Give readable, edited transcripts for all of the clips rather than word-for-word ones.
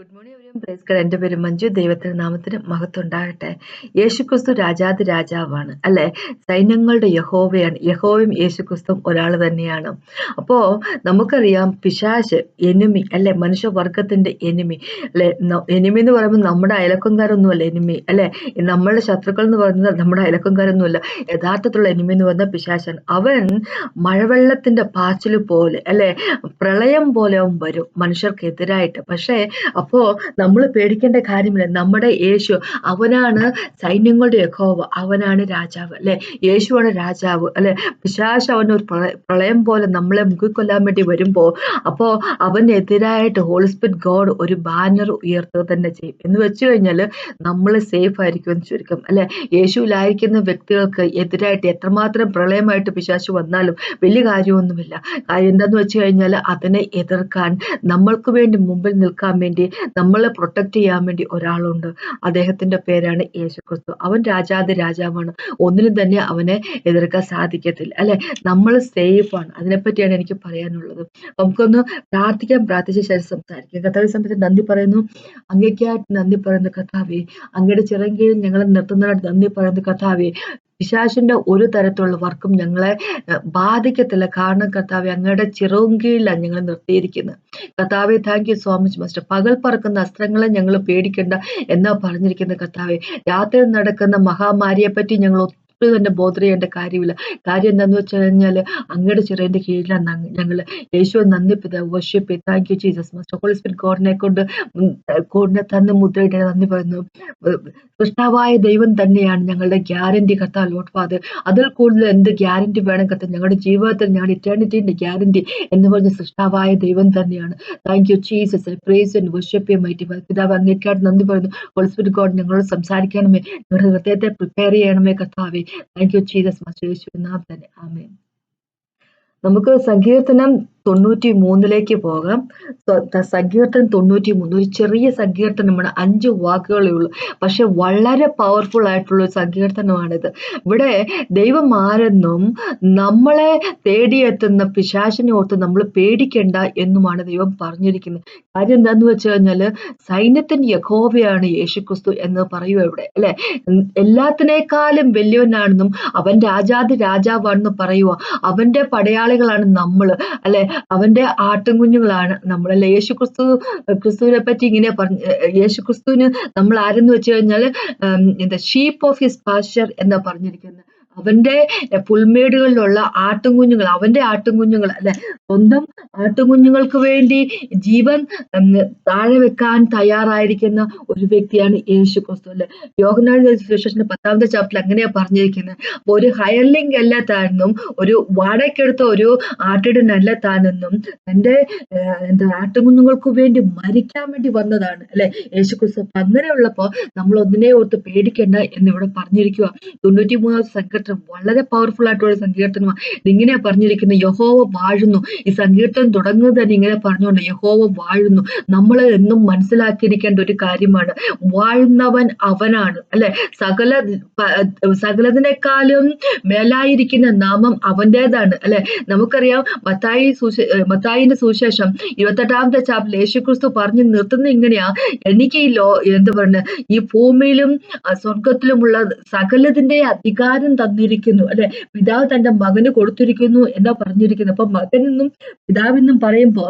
Good morning everyone. Praise God. എൻ്റെ പേര് മഞ്ജു. ദൈവത്തിന്റെ നാമത്തിന് മഹത്വം ഉണ്ടാകട്ടെ. യേശുക്രിസ്തു രാജാതി രാജാവാണ് അല്ലെ. സൈന്യങ്ങളുടെ യഹോവയാണ്. യഹോവയും യേശുക്രിസ്തുവും ഒരാൾ തന്നെയാണ്. അപ്പോ നമുക്കറിയാം പിശാച് എനിമി അല്ലെ, മനുഷ്യവർഗത്തിന്റെ എനിമി അല്ലെ. എനിമി എന്ന് പറയുമ്പോൾ നമ്മുടെ അയലക്കംകാരൊന്നുമല്ല എനിമി അല്ലെ. നമ്മളുടെ ശത്രുക്കൾ എന്ന് പറയുന്നത് നമ്മുടെ അയലക്കംകാരൊന്നുമല്ല. യഥാർത്ഥത്തിലുള്ള എനിമി എന്ന് പറയുന്ന പിശാചാണ്. അവൻ മഴവെള്ളത്തിന്റെ പാച്ചിൽ പോലെ അല്ലെ, പ്രളയം പോലെ അവൻ വരും മനുഷ്യർക്കെതിരായിട്ട്. പക്ഷേ അപ്പോ നമ്മൾ പേടിക്കേണ്ട കാര്യമില്ല. നമ്മുടെ യേശു അവനാണ് സൈന്യങ്ങളുടെ യഹോവ, അവനാണ് രാജാവ് അല്ലെ. യേശുവാണ് രാജാവ് അല്ലെ. പിശാച് അവനൊരു പ്രളയം പോലെ നമ്മളെ മുക്കിക്കൊല്ലാൻ വേണ്ടി വരുമ്പോ അപ്പോ അവനെതിരായിട്ട് ഹോളി സ്പിരിറ്റ് ഗോഡ് ഒരു ബാനർ ഉയർത്തുക തന്നെ ചെയ്യും. എന്ന് വെച്ച് കഴിഞ്ഞാൽ നമ്മൾ സേഫ് ആയിരിക്കും എന്ന് ചുരുക്കം അല്ലെ. യേശുവിലായിരിക്കുന്ന വ്യക്തികൾക്ക് എതിരായിട്ട് എത്രമാത്രം പ്രളയമായിട്ട് പിശാച് വന്നാലും വലിയ കാര്യമൊന്നുമില്ല. കാര്യം എന്താന്ന് വെച്ച് കഴിഞ്ഞാൽ അതിനെ എതിർക്കാൻ, നമ്മൾക്ക് വേണ്ടി മുമ്പിൽ നിൽക്കാൻ വേണ്ടി, നമ്മളെ പ്രൊട്ടക്ട് ചെയ്യാൻ വേണ്ടി ഒരാളുണ്ട്. അദ്ദേഹത്തിന്റെ പേരാണ് യേശുക്രിസ്തു. അവൻ രാജാതി രാജാവാണ്. ഒന്നിനും തന്നെ അവനെ എതിർക്കാൻ സാധിക്കത്തില്ല അല്ലെ. നമ്മൾ സേഫ് ആണ്. അതിനെപ്പറ്റിയാണ് എനിക്ക് പറയാനുള്ളത്. നമുക്കൊന്ന് പ്രാർത്ഥിച്ച ശേഷം സംസാരിക്കാം. കർത്താവെ സമയത്ത് നന്ദി പറയുന്നു. അങ്ങേക്കായിട്ട് നന്ദി പറയുന്നു കർത്താവേ. അങ്ങയുടെ ചിറങ്കീഴിൽ ഞങ്ങളെ നിർത്തുന്നതിനായിട്ട് നന്ദി പറയുന്നു കർത്താവേ. പിശാചിന്റെ ഒരു തരത്തിലുള്ള വർക്കും ഞങ്ങളെ ബാധിക്കത്തില്ല. കാരണം കർത്താവെ അങ്ങയുടെ ചിറങ്കീഴിലാണ് ഞങ്ങൾ നിർത്തിയിരിക്കുന്നത്. കർത്താവെ thank you so much master. പകൽ പറക്കുന്ന അസ്ത്രങ്ങളെ ഞങ്ങൾ പേടിക്കണ്ട എന്നാ പറഞ്ഞിരിക്കുന്നത് കർത്താവെ. രാത്രി നടക്കുന്ന മഹാമാരിയെ പറ്റി ഞങ്ങൾ തന്നെ ബോധർ ചെയ്യേണ്ട കാര്യമില്ല. കാര്യം എന്താന്ന് വെച്ച് കഴിഞ്ഞാല് അങ്ങയുടെ ചിറകിന്റെ കീഴിലാണ് ഞങ്ങള്. യേശുവെ നന്ദി പിതാവ്. Worship. Thank you Jesus master. Holy spirit ഗോഡിനെ കൊണ്ട് കോഡിനെ തന്ന് മുദ്രയിട്ട് നന്ദി പറയുന്നു. സൃഷ്ടാവായ ദൈവം തന്നെയാണ് ഞങ്ങളുടെ ഗ്യാരണ്ടി കർത്താവ് ലോർഡ് ഫാദർ. അതിൽ കൂടുതൽ എന്ത് ഗ്യാരണ്ടി വേണം കർത്താവ്? ഞങ്ങളുടെ ജീവിതത്തിൽ ഞങ്ങളുടെ ഇറ്റേണിറ്റിന്റെ ഗ്യാരണ്ടി എന്ന് പറഞ്ഞ സൃഷ്ടാവായ ദൈവം തന്നെയാണ്. Thank you Jesus. I praise and worship you mighty father. പിതാവ് അങ്ങേക്കായിട്ട് നന്ദി പറയുന്നു. ഹോളി സ്പിരിറ്റ് ഗോഡ് ഞങ്ങളോട് സംസാരിക്കണമേ, ഞങ്ങളുടെ ഹൃദയത്തെ പ്രിപ്പയർ ചെയ്യണമേ കർത്താവേ. Thank you Jesus master. യേശുവിൻ നാമത്തിൽ തന്നെ ആമേൻ. നമുക്ക് സങ്കീർത്തനം 93 പോകാം. സങ്കീർത്തനം 93 ഒരു ചെറിയ സങ്കീർത്തനമാണ്. 5 വാക്കുകളേ ഉള്ളൂ. പക്ഷെ വളരെ പവർഫുൾ ആയിട്ടുള്ള ഒരു സങ്കീർത്തനമാണിത്. ഇവിടെ ദൈവം ആരെന്നും നമ്മളെ തേടിയെത്തുന്ന പിശാചിനെ ഓർത്ത് നമ്മൾ പേടിക്കണ്ട എന്നുമാണ് ദൈവം പറഞ്ഞിരിക്കുന്നത്. കാര്യം എന്താന്ന് വെച്ച് കഴിഞ്ഞാല് സൈന്യത്തിന്റെ യഹോവയാണ് യേശുക്രിസ്തു എന്ന് പറയുക ഇവിടെ അല്ലെ. എല്ലാത്തിനേക്കാളും വലിയവനാണെന്നും അവൻ രാജാതി രാജാവാണെന്ന് പറയുക. അവന്റെ പടയാളികളാണ് നമ്മള് അല്ലെ. അവന്റെ ആട്ടിൻകുഞ്ഞുങ്ങളാണ് നമ്മളല്ലേ. ക്രിസ്തുവിനെ പറ്റി ഇങ്ങനെ യേശുക്രിസ്തുവിന് നമ്മൾ ആരെന്ന് വെച്ച് കഴിഞ്ഞാല് എന്താ ഷീപ്പ് ഓഫ് ഹിസ് പാസ്ചർ എന്നാ പറഞ്ഞിരിക്കുന്നത്. അവന്റെ പുൽമേടുകളിലുള്ള ആട്ടിൻകുഞ്ഞുങ്ങൾ, അവന്റെ ആട്ടിൻകുഞ്ഞുങ്ങൾ അല്ലെ. സ്വന്തം ആട്ടിൻകുഞ്ഞുങ്ങൾക്ക് വേണ്ടി ജീവൻ താഴെ വെക്കാൻ തയ്യാറായിരിക്കുന്ന ഒരു വ്യക്തിയാണ് യേശുക്രിസ്തു അല്ലെ. യോഹന്നാന്റെ സുവിശേഷത്തിന്റെ 10-ാമത്തെ ചാപ്റ്ററിൽ അങ്ങനെയാ പറഞ്ഞിരിക്കുന്നത്. അപ്പൊ ഒരു ഹയർലിംഗ് അല്ല താനെന്നും ഒരു വാടകയ്ക്കെടുത്ത ഒരു ആട്ടിടനല്ല താനെന്നും തന്റെ ആട്ടുകുഞ്ഞുങ്ങൾക്ക് വേണ്ടി മരിക്കാൻ വേണ്ടി വന്നതാണ് അല്ലെ യേശുക്രിസ്തു. അങ്ങനെയുള്ളപ്പോ നമ്മൾ ഒന്നിനെ ഓർത്ത് പേടിക്കേണ്ട എന്നിവിടെ പറഞ്ഞിരിക്കുക. 93 സങ്കീർത്തനം വളരെ പവർഫുൾ ആയിട്ടുള്ള സങ്കീർത്തനമാണ്. ഇതിങ്ങനെയാ പറഞ്ഞിരിക്കുന്നത്, യഹോവ വാഴുന്നു. ഈ സങ്കീർത്തനം തുടങ്ങുന്നത് തന്നെ ഇങ്ങനെ പറഞ്ഞുകൊണ്ട് യഹോവ വാഴുന്നു. നമ്മൾ എന്നും മനസ്സിലാക്കിയിരിക്കേണ്ട ഒരു കാര്യമാണ്, വാഴുന്നവൻ അവനാണ് അല്ലെ. സകലതിനേക്കാളും മേലായിരിക്കുന്ന നാമം അവന്റേതാണ് അല്ലെ. നമുക്കറിയാം മത്തായിന്റെ സുവിശേഷം 28-ാമത്തെ ചാപ്റ്ററിൽ യേശുക്രിസ്തു പറഞ്ഞു നിർത്തുന്നത് ഇങ്ങനെയാ, എനിക്ക് ഈ ഭൂമിയിലും സ്വർഗത്തിലുമുള്ള സകലതിന്റെ അധികാരം തന്നിരിക്കുന്നു അല്ലെ. പിതാവ് തന്റെ മകന് കൊടുത്തിരിക്കുന്നു എന്നാ പറഞ്ഞിരിക്കുന്നത്. അപ്പൊ മകനെന്നും പിതാവെന്നും പറയുമ്പോ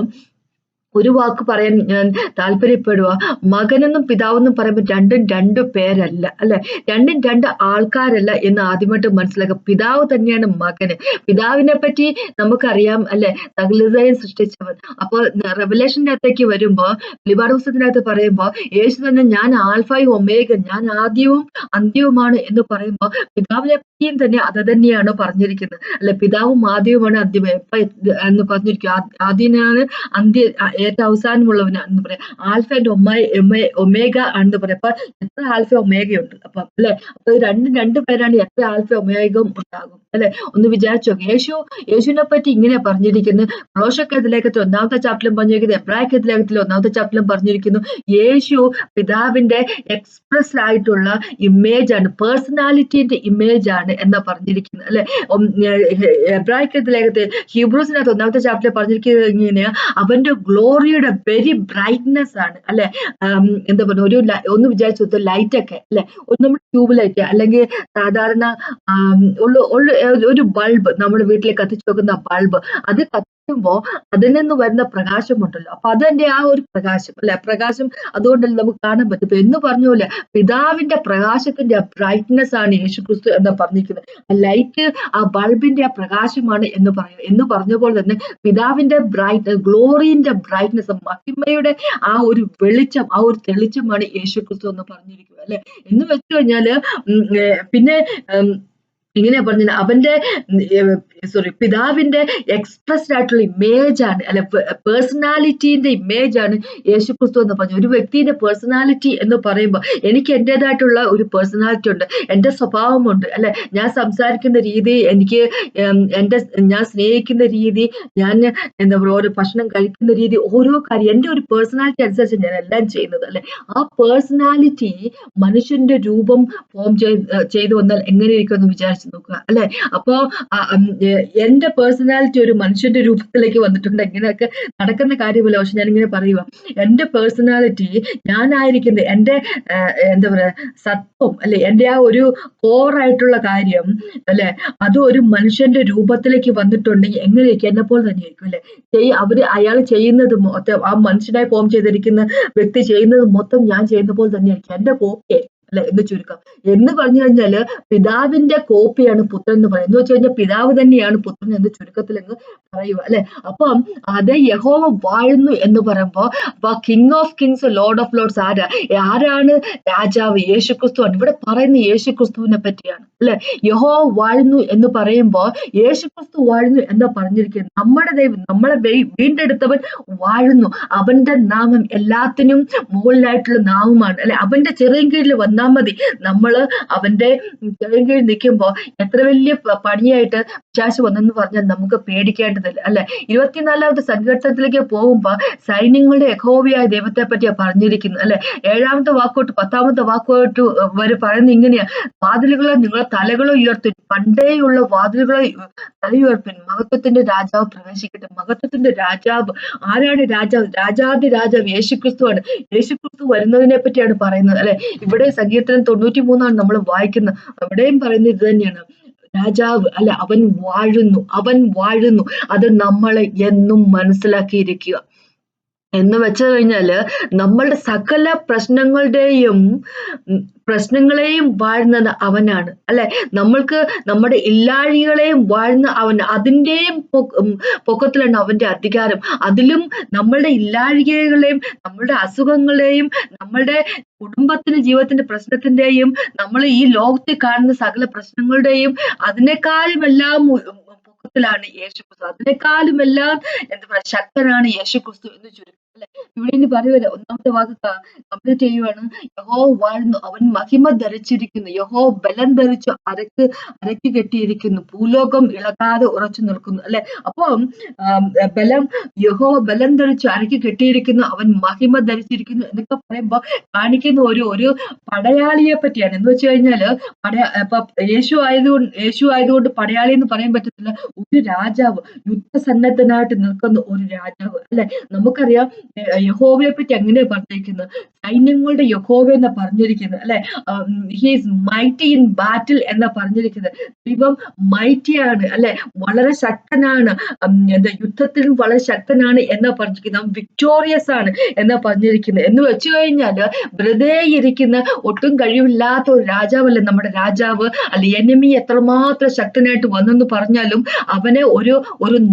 ഒരു വാക്ക് പറയാൻ ഞാൻ താല്പര്യപ്പെടുക. മകനെന്നും പിതാവെന്നും പറയുമ്പോൾ രണ്ടും രണ്ട് പേരല്ല അല്ലെ. രണ്ടും രണ്ട് ആൾക്കാരല്ല എന്ന് ആദ്യമായിട്ട് മനസ്സിലാക്കുക. പിതാവ് തന്നെയാണ് മകന്. പിതാവിനെ പറ്റി നമുക്കറിയാം അല്ലെ, സകലതയും സൃഷ്ടിച്ചവൻ. അപ്പൊ റെവലേഷന്റെ അകത്തേക്ക് വരുമ്പോ, വെളിപാട് പുസ്തകത്തിനകത്ത് പറയുമ്പോ യേശു തന്നെ ഞാൻ ആൽഫയും ഒമേഗ, ഞാൻ ആദ്യവും അന്ത്യവുമാണ് എന്ന് പറയുമ്പോ പിതാവിനെ പറ്റിയും തന്നെ അത് തന്നെയാണ് പറഞ്ഞിരിക്കുന്നത് അല്ലെ. പിതാവും ആദ്യവുമാണ് അന്ത്യം എന്ന് പറഞ്ഞിരിക്കുക. ആദ്യനാണ് അന്ത്യ ഏറ്റവും അവസാനമുള്ളവനാണെന്ന് പറയാം. ആൽഫ ആൻഡ് ഒമേഗ ആണെന്ന് പറയാം. അപ്പൊ എത്ര ആൽഫ ഒമേഗയുണ്ട് അപ്പൊ അല്ലെ. അപ്പൊ രണ്ട് പേരാണ്, എത്ര ആൽഫ ഒമേഗയും ഉണ്ടാകും അല്ലെ. ഒന്ന് വിചാരിച്ചോ. യേശുവിനെ പറ്റി ഇങ്ങനെ പറഞ്ഞിരിക്കുന്നത്. കൊളോസ്യർ ലേഖനത്തിൽ 1-ാമത്തെ ചാപ്റ്ററിലും പറഞ്ഞിരിക്കുന്നു, എബ്രായ ലേഖനത്തിൽ 1-ാമത്തെ ചാപ്റ്ററിലും പറഞ്ഞിരിക്കുന്നു. യേശു പിതാവിന്റെ എക്സ്പ്രസ് ആയിട്ടുള്ള ഇമേജ് ആണ്, പേഴ്സണാലിറ്റിന്റെ ഇമേജ് ആണ് എന്നാ പറഞ്ഞിരിക്കുന്നത് അല്ലെ. എബ്രായ ലേഖനത്തിൽ ഹീബ്രൂസിനകത്ത് 1-ാമത്തെ ചാപ്റ്ററിൽ പറഞ്ഞിരിക്കുന്നത് ഇങ്ങനെയാ, അവന്റെ ഗ്ലോ ഗ്ലോറിയുടെ വെരി ബ്രൈറ്റ്നെസ് ആണ് അല്ലെ. എന്താ പറയുക, ഒന്ന് വിചാരിച്ചു നോക്കുക, ലൈറ്റ് ഒക്കെ അല്ലെ, നമ്മുടെ ട്യൂബ് ലൈറ്റ് അല്ലെങ്കിൽ സാധാരണ ഒരു ബൾബ്, നമ്മുടെ വീട്ടിൽ കത്തിച്ചു വെക്കുന്ന ബൾബ്, അത് കത്തുമ്പോ അതിൽ നിന്ന് വരുന്ന പ്രകാശമുണ്ടല്ലോ, അപ്പൊ അതിന്റെ ആ ഒരു പ്രകാശം അല്ലെ, പ്രകാശം അതുകൊണ്ടല്ലേ നമുക്ക് കാണാൻ പറ്റും. ഇപ്പൊ എന്ന് പറഞ്ഞ പോലെ പിതാവിന്റെ പ്രകാശത്തിന്റെ ബ്രൈറ്റ്നെസ് ആണ് യേശുക്രിസ്തു എന്ന് പറഞ്ഞിരിക്കുന്നത്. ആ ലൈറ്റ്, ആ ബൾബിന്റെ ആ പ്രകാശമാണ് എന്ന് പറഞ്ഞ പോലെ തന്നെ പിതാവിന്റെ ഗ്ലോറിന്റെ ബ്രൈറ്റ്നെസ്, മഹിമയുടെ ആ ഒരു വെളിച്ചം, ആ ഒരു തെളിച്ചമാണ് യേശുക്രിസ്തു എന്ന് പറഞ്ഞിരിക്കുന്നത് അല്ലെ. എന്ന് വെച്ച് കഴിഞ്ഞാല് പിന്നെ ഇങ്ങനെയാ പറഞ്ഞത്, അവന്റെ പിതാവിന്റെ എക്സ്പ്രസ്ഡ് ആയിട്ടുള്ള ഇമേജ് ആണ് അല്ലെ, പേഴ്സണാലിറ്റീന്റെ ഇമേജ് ആണ് യേശുക്രിസ്തു എന്ന് പറഞ്ഞു. ഒരു വ്യക്തിയുടെ പേഴ്സണാലിറ്റി എന്ന് പറയുമ്പോൾ എനിക്ക് എന്റേതായിട്ടുള്ള ഒരു പേഴ്സണാലിറ്റി ഉണ്ട്, എന്റെ സ്വഭാവമുണ്ട് അല്ലെ, ഞാൻ സംസാരിക്കുന്ന രീതി, എനിക്ക് ഞാൻ സ്നേഹിക്കുന്ന രീതി, ഞാൻ എന്താ പറയുക, ഓരോ ഭക്ഷണം കഴിക്കുന്ന രീതി, ഓരോ കാര്യം എന്റെ ഒരു പേഴ്സണാലിറ്റി അനുസരിച്ച് ഞാൻ എല്ലാം ചെയ്യുന്നത് അല്ലെ. ആ പേഴ്സണാലിറ്റി മനുഷ്യന്റെ രൂപം ഫോം ചെയ്തു വന്നാൽ എങ്ങനെ ഇരിക്കുമെന്ന് വിചാരിച്ചു നോക്കുക അല്ലെ. അപ്പോ എന്റെ പേഴ്സണാലിറ്റി ഒരു മനുഷ്യന്റെ രൂപത്തിലേക്ക് വന്നിട്ടുണ്ട്, എങ്ങനെയൊക്കെ നടക്കുന്ന കാര്യമല്ല. പക്ഷെ ഞാനിങ്ങനെ പറയുക, എന്റെ പേഴ്സണാലിറ്റി, ഞാനായിരിക്കുന്നത്, എന്റെ എന്താ പറയാ സത്വം അല്ലെ, എന്റെ ആ ഒരു കോറായിട്ടുള്ള കാര്യം അല്ലെ, അത് ഒരു മനുഷ്യന്റെ രൂപത്തിലേക്ക് വന്നിട്ടുണ്ടെങ്കിൽ എങ്ങനെയൊക്കെ എന്നെ പോലെ തന്നെയായിരിക്കും അല്ലെ. അയാൾ ചെയ്യുന്നത് മൊത്തം, ആ മനുഷ്യനായി ഫോം ചെയ്തിരിക്കുന്ന വ്യക്തി ചെയ്യുന്നത് മൊത്തം ഞാൻ ചെയ്യുന്ന പോലെ തന്നെയായിരിക്കും, എന്റെ കോപ്പി അല്ലെ എന്ന് ചുരുക്കം. എന്ന് പറഞ്ഞു കഴിഞ്ഞാല് പിതാവിന്റെ കോപ്പിയാണ് പുത്രൻ എന്ന് പറയുന്നത്. എന്ന് വെച്ച് കഴിഞ്ഞാൽ പിതാവ് തന്നെയാണ് പുത്രൻ എന്ന് ചുരുക്കത്തിൽ അങ്ങ് പറയുക അല്ലെ. അപ്പം അത് യഹോവ വാഴുന്നു എന്ന് പറയുമ്പോ king of Kings, Lord of Lord's ആരാണ് രാജാവ്? യേശുക്രിസ്തു ആണ്. ഇവിടെ പറയുന്ന യേശുക്രിസ്തുവിനെ പറ്റിയാണ് അല്ലെ. യഹോവ വാഴുന്നു എന്ന് പറയുമ്പോ യേശുക്രിസ്തു വാഴുന്നു എന്ന് പറഞ്ഞിരിക്കുന്നത്. നമ്മുടെ ദൈവം, നമ്മളെ വീണ്ടെടുത്തവൻ വാഴുന്നു. അവന്റെ നാമം എല്ലാത്തിനും മുകളിലായിട്ടുള്ള നാമമാണ് അല്ലെ. അവന്റെ ചെറിയ കീഴിൽ വന്നാൽ മതി. നമ്മള് അവന്റെ ചെറിയ കീഴിൽ നിൽക്കുമ്പോ എത്ര വലിയ പണിയായിട്ട് പിശാച് വന്നെന്ന് പറഞ്ഞാൽ നമുക്ക് പേടിക്കേണ്ടതില്ല അല്ലെ. 24ാമത്തെ സങ്കീർത്തനത്തിലേക്ക് പോകുമ്പോ സൈന്യങ്ങളുടെ യഹോവയായ ദൈവത്തെ പറ്റിയാ പറഞ്ഞിരിക്കുന്നത് അല്ലെ. 7ാമത്തെ വാക്കോട്ട് 10ാമത്തെ വാക്കോട്ട് വരെ പറയുന്നത് ഇങ്ങനെയാ: വാതിലുകളോ നിങ്ങളെ തലകളോ ഉയർത്തും, പണ്ടേയുള്ള വാതിലുകളെ തലയുയർപ്പിൻ, മഹത്വത്തിന്റെ രാജാവ് പ്രവേശിക്കട്ടെ. മഹത്വത്തിന്റെ രാജാവ് ആരാണ്? രാജാവ്, രാജാതി രാജാവ് യേശുക്രിസ്തു ആണ്. യേശുക്രിസ്തു വരുന്നതിനെ പറ്റിയാണ് പറയുന്നത് അല്ലെ. ഇവിടെ സങ്കീർത്തനം 93 നമ്മൾ വായിക്കുന്നത്. അവിടെയും പറയുന്നത് ഇത് തന്നെയാണ്, രാജാവ് അല്ല, അവൻ വാഴുന്നു. അത് നമ്മളെ എന്നും മനസ്സിലാക്കിയിരിക്കുക. എന്ന് വെച്ച് കഴിഞ്ഞാല് നമ്മളുടെ സകല പ്രശ്നങ്ങളെയും വാഴുന്നത് അവനാണ് അല്ലെ. നമ്മൾക്ക് നമ്മുടെ ഇല്ലാഴികളെയും വാഴുന്ന അവൻ, അതിന്റെയും പൊക്കത്തിലാണ് അവന്റെ അധികാരം. അതിലും നമ്മളുടെ ഇല്ലാഴികളെയും നമ്മളുടെ അസുഖങ്ങളെയും നമ്മളുടെ കുടുംബത്തിന് ജീവിതത്തിന്റെ പ്രശ്നത്തിന്റെയും നമ്മൾ ഈ ലോകത്തിൽ കാണുന്ന സകല പ്രശ്നങ്ങളുടെയും അതിനേക്കാളും എല്ലാം പൊക്കത്തിലാണ് യേശുക്രിസ്തു. അതിനേക്കാളും എല്ലാം എന്താ പറയാ ശക്തനാണ് യേശുക്രിസ്തു എന്ന് ചുരുക്കം അല്ലെ. ഇവിടെ ഇനി പറയുമല്ലോ, ഒന്നാമത്തെ വാക്ക് കംപ്ലീറ്റ് ചെയ്യുവാണ്. യഹോ വാഴുന്നു, അവൻ മഹിമ ധരിച്ചിരിക്കുന്നു. യഹോ ബലം ധരിച്ചു അരക്ക് കെട്ടിയിരിക്കുന്നു. ഭൂലോകം ഇളകാതെ ഉറച്ചു നിൽക്കുന്നു അല്ലെ. അപ്പം യഹോ ബലം ധരിച്ചു അരക്ക് കെട്ടിയിരിക്കുന്നു, അവൻ മഹിമ ധരിച്ചിരിക്കുന്നു എന്നൊക്കെ പറയുമ്പോ കാണിക്കുന്ന ഒരു പടയാളിയെ പറ്റിയാണ്. എന്ന് വെച്ച് കഴിഞ്ഞാല് യേശു ആയതുകൊണ്ട് പടയാളി എന്ന് പറയാൻ പറ്റത്തില്ല. ഒരു രാജാവ്, യുദ്ധസന്നദ്ധനായിട്ട് നിൽക്കുന്ന ഒരു രാജാവ് അല്ലെ. നമുക്കറിയാം യഹോവയെ പറ്റി എങ്ങനെയാ പറഞ്ഞിരിക്കുന്നത്? സൈന്യങ്ങളുടെ യഹോവ എന്ന് പറഞ്ഞിരിക്കുന്നത് അല്ലെ. ഹീസ് മൈറ്റി ഇൻ ബാറ്റിൽ എന്ന് പറഞ്ഞിരിക്കുന്നത്. ദൈവം മൈറ്റിയാണ് അല്ലെ, വളരെ ശക്തനാണ്, യുദ്ധത്തിലും വളരെ ശക്തനാണ് എന്ന് പറഞ്ഞിരിക്കുന്നത്. വിക്ടോറിയസ് ആണ് എന്ന് പറഞ്ഞിരിക്കുന്നത്. എന്ന് വെച്ചു കഴിഞ്ഞാല് വെറുതെ ഇരിക്കുന്ന ഒട്ടും കഴിവില്ലാത്ത ഒരു രാജാവല്ലേ നമ്മുടെ രാജാവ് അല്ലെ. എനിമി എത്രമാത്രം ശക്തനായിട്ട് വന്നെന്ന് പറഞ്ഞാലും അവനെ ഒരു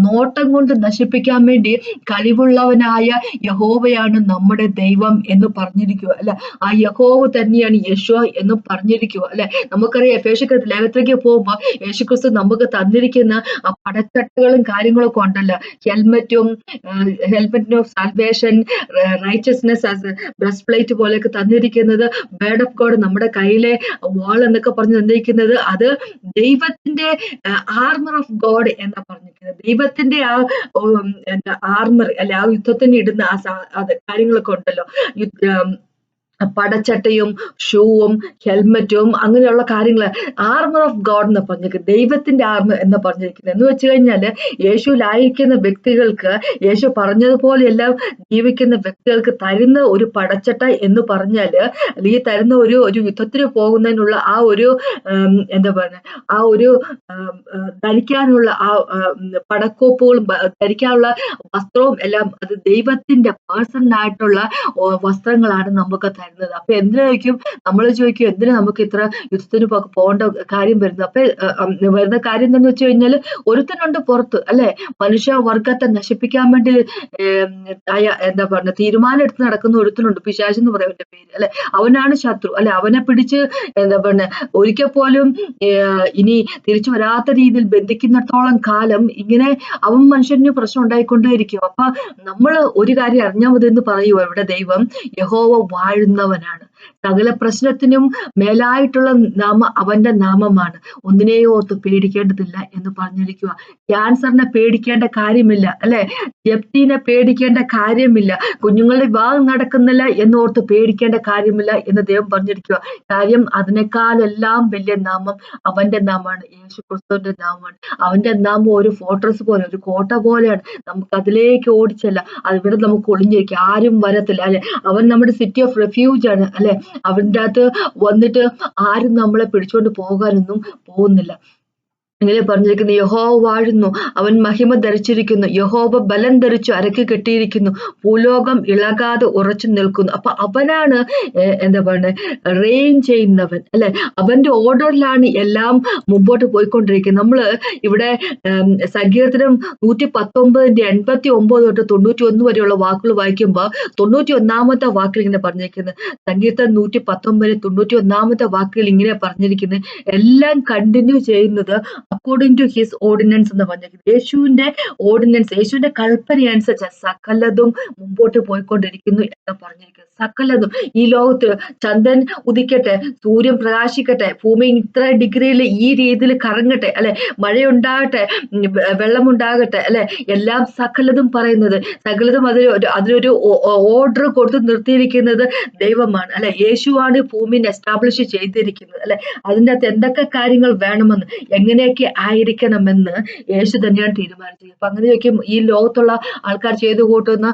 നോട്ടം കൊണ്ട് നശിപ്പിക്കാൻ വേണ്ടി കഴിവുള്ളവനായ യഹോവയാണ് നമ്മുടെ ദൈവം എന്ന് പറഞ്ഞിരിക്കുക അല്ലെ. ആ യഹോവ തന്നെയാണ് യേശുവ എന്ന് പറഞ്ഞിരിക്കുക അല്ലെ. നമുക്കറിയാം എഫേസ്യ ലേഖനത്തിലേക്ക് പോകുമ്പോ യേശുക്രിസ്തു നമുക്ക് തന്നിരിക്കുന്ന ആ പടച്ചട്ടകളും കാര്യങ്ങളൊക്കെ ഉണ്ടല്ലോ. Helmet of salvation, righteousness as breast plate പോലെയൊക്കെ തന്നിരിക്കുന്നത്, വേർഡ് ഓഫ് ഗോഡ് നമ്മുടെ കയ്യിലെ വാൾ എന്നൊക്കെ പറഞ്ഞു തന്നിരിക്കുന്നത്, അത് ദൈവത്തിന്റെ ആർമർ ഓഫ് ഗോഡ് എന്നാ പറഞ്ഞിരിക്കുന്നത്. ദൈവത്തിന്റെ ആ ആർമർ അല്ലെ, ആ യുദ്ധത്തിന് ഇടുന്ന ആ കാര്യങ്ങളൊക്കെ ഉണ്ടല്ലോ. പടച്ചട്ടയും ഷൂവും ഹെൽമെറ്റും അങ്ങനെയുള്ള കാര്യങ്ങള് ആർമർ ഓഫ് ഗോഡ് എന്ന് പറഞ്ഞിരിക്കുന്നത്, ദൈവത്തിന്റെ ആർമർ എന്ന് പറഞ്ഞിരിക്കുന്നത്. എന്ന് വെച്ച് കഴിഞ്ഞാല് യേശുവിലായിരിക്കുന്ന വ്യക്തികൾക്ക്, യേശു പറഞ്ഞതുപോലെയെല്ലാം ജീവിക്കുന്ന വ്യക്തികൾക്ക് തരുന്ന ഒരു പടച്ചട്ട എന്ന് പറഞ്ഞാല്, അല്ലെങ്കിൽ തരുന്ന ഒരു യുദ്ധത്തിന് പോകുന്നതിനുള്ള ആ ഒരു എന്താ പറയുക, ആ ഒരു ധരിക്കാനുള്ള ആ പടക്കോപ്പുകളും ധരിക്കാനുള്ള വസ്ത്രവും എല്ലാം അത് ദൈവത്തിന്റെ പേഴ്സണൽ ആയിട്ടുള്ള വസ്ത്രങ്ങളാണ് നമുക്ക് തരുന്നത്. അപ്പൊ എന്തിനായിരിക്കും നമ്മൾ ചോദിക്കും, എന്തിനാ നമുക്ക് ഇത്ര യുദ്ധത്തിന് പോകേണ്ട കാര്യം വരുന്നത്? അപ്പൊ വരുന്ന കാര്യം എന്താന്ന് വെച്ച് കഴിഞ്ഞാല്, ഒരുത്തനുണ്ട് പുറത്ത് അല്ലെ, മനുഷ്യവർഗത്തെ നശിപ്പിക്കാൻ വേണ്ടി എന്താ പറയുക, തീരുമാനം എടുത്ത് നടക്കുന്ന ഒരുത്തനുണ്ട്, പിശാച് എന്ന് പറയുന്ന പേര് അല്ലെ. അവനാണ് ശത്രു അല്ലെ. അവനെ പിടിച്ച് എന്താ പറയുക, ഒരിക്കൽ പോലും ഇനി തിരിച്ചു വരാത്ത രീതിയിൽ ബന്ധിക്കുന്നിടത്തോളം കാലം ഇങ്ങനെ അവൻ മനുഷ്യന് പ്രശ്നം ഉണ്ടായിക്കൊണ്ടേയിരിക്കും. അപ്പൊ നമ്മൾ ഒരു കാര്യം അറിഞ്ഞാൽ മതി എന്ന് പറയുമോ ഇവിടെ ദൈവം, യഹോവ വാഴുന്നവനാണ്. സകല പ്രശ്നത്തിനും മേലായിട്ടുള്ള അവന്റെ നാമമാണ്. ഒന്നിനെയും ഓർത്ത് പേടിക്കേണ്ടതില്ല എന്ന് പറഞ്ഞിരിക്കുക. ക്യാൻസറിനെ പേടിക്കേണ്ട കാര്യമില്ല അല്ലെ, ജപ്തിനെ പേടിക്കേണ്ട കാര്യമില്ല, കുഞ്ഞുങ്ങളുടെ വിവാഹം നടക്കുന്നില്ല എന്നോർത്ത് പേടിക്കേണ്ട കാര്യമില്ല എന്ന് ദൈവം പറഞ്ഞിരിക്കുക. കാര്യം അതിനേക്കാളെല്ലാം വലിയ നാമം അവന്റെ നാമമാണ്, യേശു ക്രിസ്തുവിന്റെ നാമമാണ്. അവന്റെ നാമം ഒരു ഫോർട്രസ് പോലെ, ഒരു കോട്ട പോലെയാണ്. നമുക്ക് അതിലേക്ക് ഓടിച്ചല്ല, അതിവിടെ നമുക്ക് ഒളിഞ്ഞിരിക്കും, ആരും വരത്തില്ല അല്ലെ. അവൻ നമ്മുടെ സിറ്റി ഓഫ് റെഫ്യൂജ് ആണ് അല്ലെ. അവന്റെ അകത്ത് വന്നിട്ട് ആരും നമ്മളെ പിടിച്ചോണ്ട് പോകാനൊന്നും പോകുന്നില്ല. ഇങ്ങനെ പറഞ്ഞിരിക്കുന്നു, യഹോവ വാഴുന്നു, അവൻ മഹിമ ധരിച്ചിരിക്കുന്നു, യഹോവ ബലം ധരിച്ചു അരക്ക് കെട്ടിയിരിക്കുന്നു, ഭൂലോകം ഇളകാതെ ഉറച്ചു നിൽക്കുന്നു. അപ്പൊ അവനാണ് എന്താ പറയുക, റെയിൻ ചെയ്യുന്നവൻ അല്ലെ. അവന്റെ ഓർഡറിലാണ് എല്ലാം മുമ്പോട്ട് പോയിക്കൊണ്ടിരിക്കുന്നത്. നമ്മള് ഇവിടെ സങ്കീർത്തനം 119:89 തൊട്ട് 91 വരെയുള്ള വാക്കുകൾ വായിക്കുമ്പോൾ 91 വാക്കിൽ ഇങ്ങനെ പറഞ്ഞിരിക്കുന്നത്, സങ്കീർത്തനം 119:91 വാക്കുകൾ ഇങ്ങനെ പറഞ്ഞിരിക്കുന്നത്, എല്ലാം കണ്ടിന്യൂ ചെയ്യുന്നത് അക്കോർഡിംഗ് ടു ഹിസ് ഓർഡിനൻസ് എന്ന് പറഞ്ഞിരിക്കുന്നത്. യേശുവിന്റെ ഓർഡിനൻസ്, യേശുവിന്റെ കൽപ്പന അനുസരിച്ച് സകലതും മുമ്പോട്ട് പോയിക്കൊണ്ടിരിക്കുന്നു എന്ന് പറഞ്ഞിരിക്കുന്നത്. സകലതും ഈ ലോകത്ത് ചന്ദ്രൻ ഉദിക്കട്ടെ, സൂര്യൻ പ്രകാശിക്കട്ടെ, ഭൂമി ഇത്ര ഡിഗ്രിയിൽ ഈ രീതിയിൽ കറങ്ങട്ടെ അല്ലെ, മഴയുണ്ടാകട്ടെ, വെള്ളമുണ്ടാകട്ടെ അല്ലെ, എല്ലാം സകലതും പറയുന്നത്, സകലതും അതിനൊരു ഓർഡർ കൊടുത്ത് നിർത്തിയിരിക്കുന്നത് ദൈവമാണ് അല്ലെ. യേശുവാണ് ഭൂമിനെ എസ്റ്റാബ്ലിഷ് ചെയ്തിരിക്കുന്നത് അല്ലെ. അതിൻ്റെ അകത്ത് എന്തൊക്കെ കാര്യങ്ങൾ വേണമെന്ന്, എങ്ങനെയൊക്കെ ആയിരിക്കണമെന്ന് യേശു തന്നെയാണ് തീരുമാനിച്ചത്. അപ്പൊ അങ്ങനെയൊക്കെ ഈ ലോകത്തുള്ള ആൾക്കാർ ചെയ്തു കൂട്ടുന്ന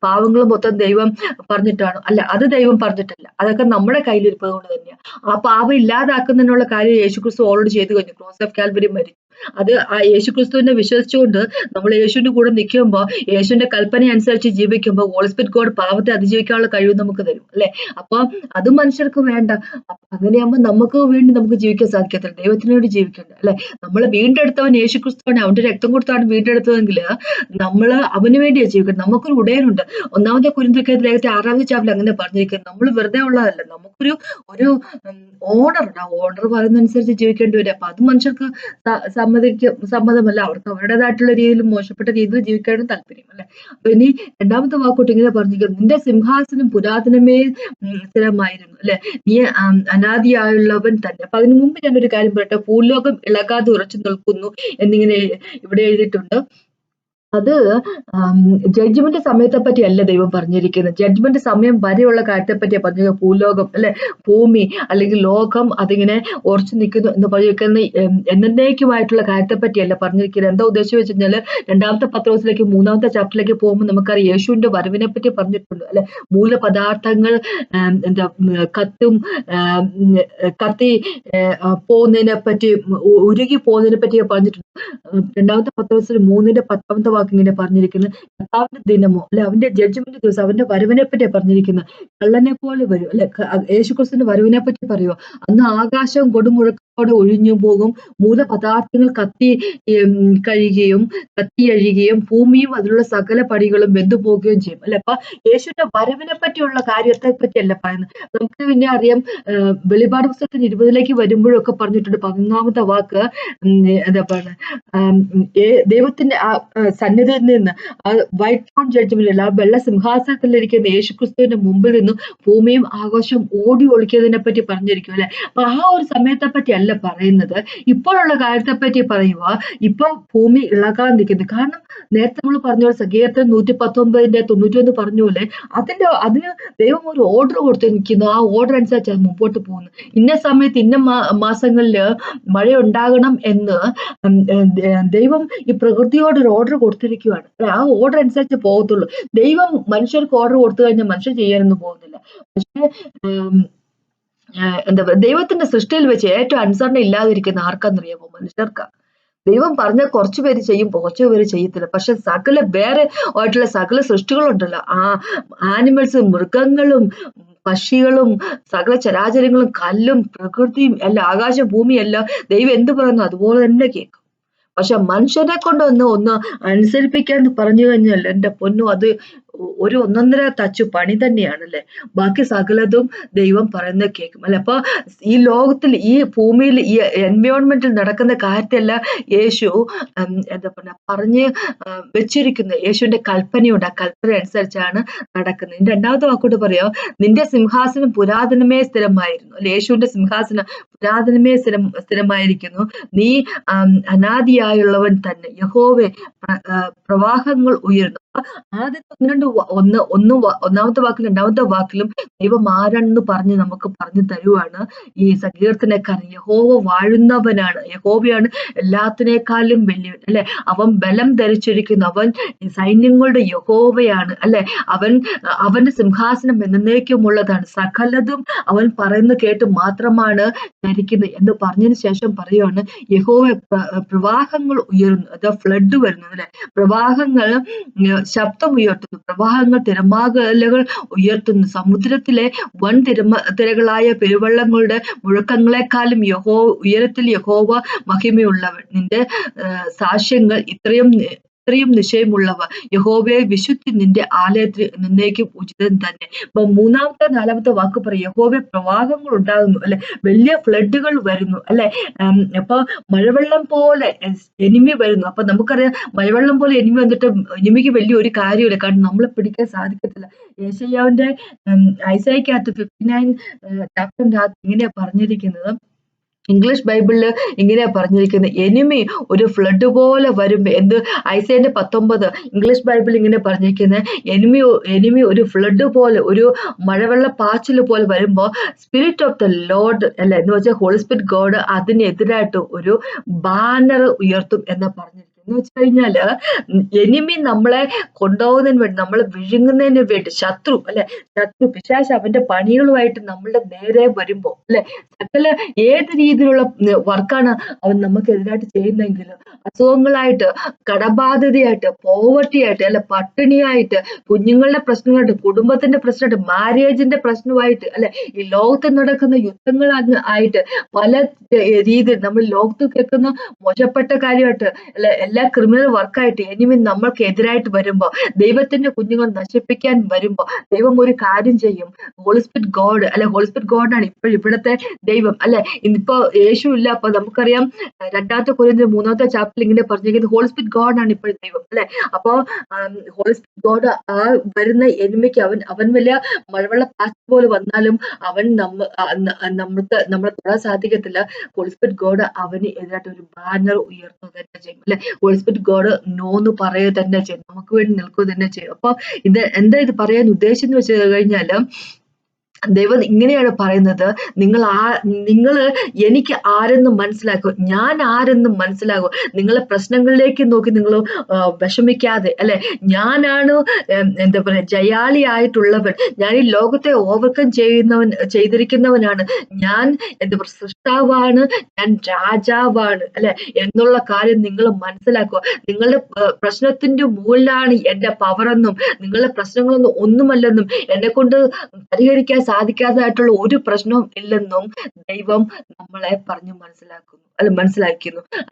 പാവങ്ങൾ മൊത്തം ദൈവം പറഞ്ഞിട്ടാണ് അല്ല, അത് ദൈവം പറഞ്ഞിട്ടില്ല, അതൊക്കെ നമ്മുടെ കയ്യിലിരിപ്പത് കൊണ്ട് തന്നെയാണ്. ആ പാവം ഇല്ലാതാക്കുന്നതിനുള്ള കാര്യം യേശുക്രിസ്തു ഓൾറെഡി ചെയ്തു കഴിഞ്ഞു, ക്രോസ് ഓഫ് കാൽവരി മരിച്ചു. അത് ആ യേശുക്രിസ്തുവിനെ വിശ്വസിച്ചുകൊണ്ട് നമ്മൾ യേശുവിന്റെ കൂടെ നിൽക്കുമ്പോൾ, യേശുവിന്റെ കൽപ്പന അനുസരിച്ച് ജീവിക്കുമ്പോൾ, ഹോളി സ്പിരിറ്റ് ഗോഡ് പാവത്തെ അതിജീവിക്കാനുള്ള കഴിവ് നമുക്ക് തരും അല്ലെ. അപ്പൊ അത് മനുഷ്യർക്ക് വേണ്ട. അങ്ങനെയാകുമ്പോൾ നമുക്ക് വേണ്ടി നമുക്ക് ജീവിക്കാൻ സാധിക്കത്തില്ല, ദൈവത്തിന് വേണ്ടി ജീവിക്കണ്ട അല്ലെ. നമ്മളെ വീണ്ടെടുത്തവൻ യേശുക്രിസ്തുവാണ്, അവന്റെ രക്തം കൊടുത്താണ് വീണ്ടെടുത്തതെങ്കിൽ നമ്മൾ അവന് വേണ്ടിയാണ് ജീവിക്കുന്നത്. നമുക്കൊരു ഉടയനുണ്ട്. 1 കൊരിന്ത്യർ ലേഖനത്തിൽ 6-ാമത്തെ ചാപ്റ്ററിൽ അങ്ങനെ പറഞ്ഞിരിക്കുന്നത്, നമ്മൾ വെറുതെ ഉള്ളതല്ല, നമുക്കൊരു ഓണർ ഉണ്ട്. ആ ഓണർ പറയുന്നതനുസരിച്ച് ജീവിക്കേണ്ടി വരും. അപ്പൊ അത് മനുഷ്യർക്ക് സമ്മതമല്ല, അവർക്ക് അവരുടേതായിട്ടുള്ള രീതിയിൽ മോശപ്പെട്ട രീതിയിൽ ജീവിക്കാനും താല്പര്യം അല്ലെ. അപ്പൊ ഇനി 2-ാമത്തെ വാക്കോട്ട് ഇങ്ങനെ പറഞ്ഞിരിക്കുന്നു, നിന്റെ സിംഹാസനം പുരാതനമേ സ്ഥിരമായിരുന്നു അല്ലെ, നീ അനാദിയായുള്ളവൻ തന്നെ. അപ്പൊ അതിനു മുമ്പ് ഞാനൊരു കാര്യം പറയട്ടെ, ഭൂലോകം ഇളകാതെ ഉറച്ചു നിൽക്കുന്നു എന്നിങ്ങനെ ഇവിടെ എഴുതിയിട്ടുണ്ട്. അത് ജഡ്ജ്മെന്റ് സമയത്തെ പറ്റി അല്ല ദൈവം പറഞ്ഞിരിക്കുന്നത്, ജഡ്ജ്മെന്റ് സമയം വരെയുള്ള കാര്യത്തെ പറ്റിയാണ് പറഞ്ഞിരിക്കുന്നത്. ഭൂലോകം അല്ലെ, ഭൂമി അല്ലെങ്കിൽ ലോകം അതിങ്ങനെ ഉറച്ചു നിൽക്കുന്നു എന്ന് പറഞ്ഞിരിക്കുന്ന എന്നേക്കുമായിട്ടുള്ള കാര്യത്തെ പറ്റിയല്ല പറഞ്ഞിരിക്കുന്നത്. എന്താ ഉദ്ദേശിച്ച് വെച്ച് കഴിഞ്ഞാല്, 2-ാമത്തെ പത്രോസിലേക്ക് 3-ാമത്തെ ചാപ്റ്ററിലേക്ക് പോകുമ്പോൾ നമുക്കറിയാം യേശുവിന്റെ വരവിനെ പറ്റി പറഞ്ഞിട്ടുണ്ട് അല്ലെ. മൂലപദാർത്ഥങ്ങൾ എന്താ കത്തി പോകുന്നതിനെ പറ്റി, ഉരുകി പോകുന്നതിനെ പറ്റി പറഞ്ഞിട്ടുണ്ട്. 2-ാമത്തെ പത്രോസിൽ 3-ന്റെ 10-ാമത്തെ ഇങ്ങനെ പറഞ്ഞിരിക്കുന്നത്, കർത്താവിന്റെ ദിനമോ അല്ലെ, അവന്റെ ജഡ്ജ്മെന്റ് ദിവസം, അവന്റെ വരവിനെ പറ്റിയാ പറഞ്ഞിരിക്കുന്നത്. കള്ളനെ പോലെ വരും അല്ലെ. യേശുക്രിസ്തുവിന്റെ വരവിനെ പറ്റി പറയുമോ, അന്ന് ആകാശം കൊടുമുഴക്കത്തോടെ ഒഴിഞ്ഞു പോകും, മൂലപദാർത്ഥങ്ങൾ കത്തിയഴിയുകയും ഭൂമിയും അതിലുള്ള സകല പടികളും വെന്തു പോവുകയും ചെയ്യും അല്ലെ. അപ്പൊ യേശുവിന്റെ വരവിനെ പറ്റിയുള്ള കാര്യത്തെ പറ്റിയല്ല പറയുന്നത്. നമുക്ക് പിന്നെ അറിയാം, വെളിപാട് പുസ്തകത്തിന് 20-ലേക്ക് വരുമ്പോഴൊക്കെ പറഞ്ഞിട്ടുണ്ട്, 11-ാമത്തെ വാക്ക് എന്താ പറയുക, ദൈവത്തിന്റെ ആ സന്നിധിയിൽ നിന്ന്, ആ വൈറ്റ് ത്രോൺ ജഡ്ജ്മെന്റിൽ, ആ വെള്ള സിംഹാസനത്തിലിരിക്കുന്ന യേശുക്രിസ്തുവിന്റെ മുമ്പിൽ നിന്നും ഭൂമിയും ആകാശവും ഓടി ഒളിക്കുന്നതിനെ പറ്റി പറഞ്ഞിരിക്കും അല്ലെ. അപ്പൊ ആ ഒരു സമയത്തെ പറ്റി അല്ല അല്ല പറയുന്നത്. ഇപ്പോഴുള്ള കാര്യത്തെ പറ്റി പറയുക. ഇപ്പൊ ഭൂമി ഇളകാൻ നിൽക്കുന്നു. കാരണം നേരത്തെ നമ്മൾ പറഞ്ഞ പോലെ സങ്കീർത്തനം 119:91 പറഞ്ഞ പോലെ അതിന് ദൈവം ഒരു ഓർഡർ കൊടുത്ത് നിൽക്കുന്നു. ആ ഓർഡർ അനുസരിച്ച് അത് മുമ്പോട്ട് പോകുന്നു. ഇന്ന സമയത്ത് ഇന്ന മാസങ്ങളില് മഴ ഉണ്ടാകണം എന്ന് ദൈവം ഈ പ്രകൃതിയോട് ഒരു ഓർഡർ കൊടുത്തിരിക്കുകയാണ്. ആ ഓർഡർ അനുസരിച്ച് പോകത്തുള്ളൂ. ദൈവം മനുഷ്യർക്ക് ഓർഡർ കൊടുത്തു കഴിഞ്ഞാൽ മനുഷ്യർ ചെയ്യാനൊന്നും പോകുന്നില്ല. പക്ഷേ എന്താ പറയുക, ദൈവത്തിന്റെ സൃഷ്ടിയിൽ വെച്ച് ഏറ്റവും അനുസരണ ഇല്ലാതിരിക്കുന്ന ആർക്കാന്നറിയാമോ? മനുഷ്യർക്കാ. ദൈവം പറഞ്ഞാൽ കുറച്ചു പേര് ചെയ്യും, കുറച്ചു പേര് ചെയ്യത്തില്ല. പക്ഷെ വേറെ ആയിട്ടുള്ള സകല സൃഷ്ടികളുണ്ടല്ലോ, ആനിമൽസും മൃഗങ്ങളും പക്ഷികളും സകല ചരാചരങ്ങളും കല്ലും പ്രകൃതിയും എല്ലാം ആകാശം ഭൂമിയും എല്ലാം ദൈവം എന്ത് പറയുന്നു അതുപോലെ തന്നെ കേൾക്കും. പക്ഷെ മനുഷ്യനെ കൊണ്ട് ഒന്ന് അനുസരിപ്പിക്കാന്ന് പറഞ്ഞു കഴിഞ്ഞാൽ എന്റെ പൊന്നു, അത് ഒരു ഒന്നൊന്നര തച്ചു പണി തന്നെയാണല്ലേ. ബാക്കി സകലതും ദൈവം പറയുന്നത് കേൾക്കും അല്ലെ. അപ്പൊ ഈ ലോകത്തിൽ, ഈ ഭൂമിയിൽ, ഈ എൻവയോൺമെന്റിൽ നടക്കുന്ന കാര്യത്തെല്ലാം യേശു എന്താ പറഞ്ഞ പറഞ്ഞ് വെച്ചിരിക്കുന്നത്. യേശുവിന്റെ കൽപ്പനയുണ്ട്. ആ കൽപ്പന അനുസരിച്ചാണ് നടക്കുന്നത്. രണ്ടാമത്തെ വാക്കോട്ട് പറയാ, നിന്റെ സിംഹാസനം പുരാതനമേ സ്ഥിരമായിരുന്നു അല്ലെ. യേശുവിന്റെ സിംഹാസനം പുരാതനമേ സ്ഥിരമായിരിക്കുന്നു. നീ അനാദിയായുള്ളവൻ തന്നെ. യഹോവേ, പ്രവാഹങ്ങൾ ഉയർന്നു. ആദ്യത്തെ ഒന്നാമത്തെ വാക്കിലും രണ്ടാമത്തെ വാക്കിലും ദൈവം ആരാണെന്ന് പറഞ്ഞ് നമുക്ക് പറഞ്ഞു തരുവാണ്. ഈ സങ്കീർത്തനക്കാരൻ യഹോവ വാഴുന്നവനാണ്, യഹോവയാണ് എല്ലാത്തിനേക്കാളും വലിയവൻ അല്ലെ. അവൻ ബലം ധരിച്ചിരിക്കുന്നു, അവൻ സൈന്യങ്ങളുടെ യഹോവയാണ് അല്ലെ. അവന്റെ സിംഹാസനം എന്നേക്കുമുള്ളതാണ്, സകലതും അവൻ പറയുന്നത് കേട്ട് മാത്രമാണ് ധരിക്കുന്നത് എന്ന് പറഞ്ഞതിന് ശേഷം പറയുവാണ്, യഹോവ പ്രവാഹങ്ങൾ ഉയരുന്നു, അത് ഫ്ലഡ് വരുന്നു അല്ലെ. പ്രവാഹങ്ങൾ ശബ്ദം ഉയർത്തുന്നു, പ്രവാഹങ്ങൾ തിരമാലകൾ ഉയർത്തുന്നു. സമുദ്രത്തിലെ വൻ തിരകളായ പെരുവെള്ളങ്ങളുടെ മുഴക്കങ്ങളെക്കാളും ഉയരത്തിൽ യഹോവ മഹിമയുള്ളവൻ. നിന്റെ സാക്ഷ്യങ്ങൾ ഇത്രയും നിശ്ചയമുള്ളവ. യഹോവയെ വിശുദ്ധി നിന്റെ ആലയത്തിൽ നിന്നേക്കും ഉചിതം തന്നെ. അപ്പൊ മൂന്നാമത്തെ നാലാമത്തെ വാക്ക് പറയും, യഹോവയെ പ്രവാഹങ്ങൾ ഉണ്ടാകുന്നു അല്ലെ, വലിയ ഫ്ലഡുകൾ വരുന്നു അല്ലെ. അപ്പൊ മഴവെള്ളം പോലെ എനിമി വരുന്നു. അപ്പൊ നമുക്കറിയാം, മഴവെള്ളം പോലെ എനിമി വന്നിട്ട് എനിമിക്ക് വലിയ ഒരു കാര്യമില്ല, കാരണം നമ്മളെ പിടിക്കാൻ സാധിക്കത്തില്ല. യേശയ്യാവിന്റെ ഐസയ്ക്കകത്ത് 59 ചാപ്റ്ററിന്റെ ഇങ്ങനെയാ പറഞ്ഞിരിക്കുന്നത്. ഇംഗ്ലീഷ് ബൈബിളില് ഇങ്ങനെയാ പറഞ്ഞിരിക്കുന്നത്, എനിമി ഒരു ഫ്ലഡ് പോലെ വരുമ്പോ ഐസയുടെ 19 ഇംഗ്ലീഷ് ബൈബിൾ ഇങ്ങനെ പറഞ്ഞിരിക്കുന്നത്, എനിമി ഒരു ഫ്ലഡ് പോലെ, ഒരു മഴവെള്ള പാച്ചിൽ പോലെ വരുമ്പോ സ്പിരിറ്റ് ഓഫ് ദ ലോർഡ് അല്ലെ, എന്ന് വെച്ചാൽ ഹോളി സ്പിരിറ്റ് ഗോഡ് അതിനെതിരായിട്ട് ഒരു ബാനർ ഉയർത്തും എന്നാ പറഞ്ഞിരിക്കുന്നത്. എന്ന് വെച്ച് കഴിഞ്ഞാല് എനിമി നമ്മളെ കൊണ്ടുപോകുന്നതിന് വേണ്ടി, നമ്മളെ വിഴുങ്ങുന്നതിന് വേണ്ടി, ശത്രു പിശാച് അവന്റെ പണികളുമായിട്ട് നമ്മളുടെ നേരെ വരുമ്പോ അല്ലെ, സകല ഏത് രീതിയിലുള്ള വർക്കാണ് അവൻ നമുക്കെതിരായിട്ട് ചെയ്യുന്നതെങ്കിലും, അസുഖങ്ങളായിട്ട്, കടബാധ്യതയായിട്ട്, പോവർട്ടിയായിട്ട് അല്ലെ, പട്ടിണിയായിട്ട്, കുഞ്ഞുങ്ങളുടെ പ്രശ്നമായിട്ട്, കുടുംബത്തിന്റെ പ്രശ്നമായിട്ട്, മാരേജിന്റെ പ്രശ്നമായിട്ട് അല്ലെ, ഈ ലോകത്ത് നടക്കുന്ന യുദ്ധങ്ങൾ ആയിട്ട്, പല രീതിയിൽ നമ്മൾ ലോകത്ത് കേൾക്കുന്ന മോശപ്പെട്ട കാര്യമായിട്ട് അല്ലെ, എല്ലാ ക്രിമിനൽ വർക്കായിട്ട് എനിമി നമ്മൾക്ക് എതിരായിട്ട് വരുമ്പോ, ദൈവത്തിന്റെ കുഞ്ഞുങ്ങൾ നശിപ്പിക്കാൻ വരുമ്പോ ദൈവം ഒരു കാര്യം ചെയ്യും. ഹോളി സ്പിരിറ്റ് ഗോഡ് അല്ലെ, ഹോളി സ്പിരിറ്റ് ഗോഡാണ് ഇവിടത്തെ ദൈവം അല്ലെ. ഇന്നിപ്പോ യേശു ഇല്ല. അപ്പൊ നമുക്കറിയാം 2 കൊരിന്ത്യർ 3 ചാപ്റ്ററിൽ ഇങ്ങനെ പറഞ്ഞിരിക്കുന്നത്, ഹോളി സ്പിരിറ്റ് ഗോഡാണ് ഇപ്പോഴും ദൈവം അല്ലെ. അപ്പൊ ഹോളി സ്പിരിറ്റ് ഗോഡ് ആ വരുന്ന എനിമിക്ക് അവൻ വലിയ മഴവെള്ള പാച്ച് പോലെ വന്നാലും അവൻ നമ്മളെ തൊടാൻ സാധിക്കത്തില്ല. ഹോളി സ്പിരിറ്റ് ഗോഡ് അവന് എതിരായിട്ട് ഒരു ബാനർ ഉയർത്തുക തന്നെ ചെയ്യും അല്ലെ. ഹോളി സ്പിരിറ്റ് ഗോഡ് നോന്ന് പറയുക തന്നെ ചെയ്യും, നമുക്ക് വേണ്ടി നിൽക്കുക തന്നെ ചെയ്യും. അപ്പൊ ഇത് പറയാൻ ഉദ്ദേശിച്ചെന്ന് വെച്ച് കഴിഞ്ഞാല്, ദൈവം ഇങ്ങനെയാണ് പറയുന്നത്, നിങ്ങള് എനിക്ക് ആരെന്നും മനസ്സിലാക്കും, ഞാൻ ആരെന്നും മനസ്സിലാകും. നിങ്ങളെ പ്രശ്നങ്ങളിലേക്ക് നോക്കി നിങ്ങൾ വിഷമിക്കാതെ അല്ലെ, ഞാനാണ് എന്താ പറയാ ജയാളിയായിട്ടുള്ളവൻ, ഞാൻ ഈ ലോകത്തെ ഓവർകം ചെയ്തിരിക്കുന്നവനാണ്, ഞാൻ എന്താ പറയുക സൃഷ്ടാവാണ്, ഞാൻ രാജാവാണ് അല്ലെ എന്നുള്ള കാര്യം നിങ്ങൾ മനസ്സിലാക്കുക. നിങ്ങളുടെ പ്രശ്നത്തിന്റെ മുകളിലാണ് എന്റെ പവറെന്നും, നിങ്ങളുടെ പ്രശ്നങ്ങളൊന്നും ഒന്നുമല്ലെന്നും, എന്നെ കൊണ്ട് പരിഹരിക്കാൻ സാധിക്കാത്തതായിട്ടുള്ള ഒരു പ്രശ്നവും ഇല്ലെന്നും ദൈവം നമ്മളെ പറഞ്ഞു മനസ്സിലാക്കുന്നു.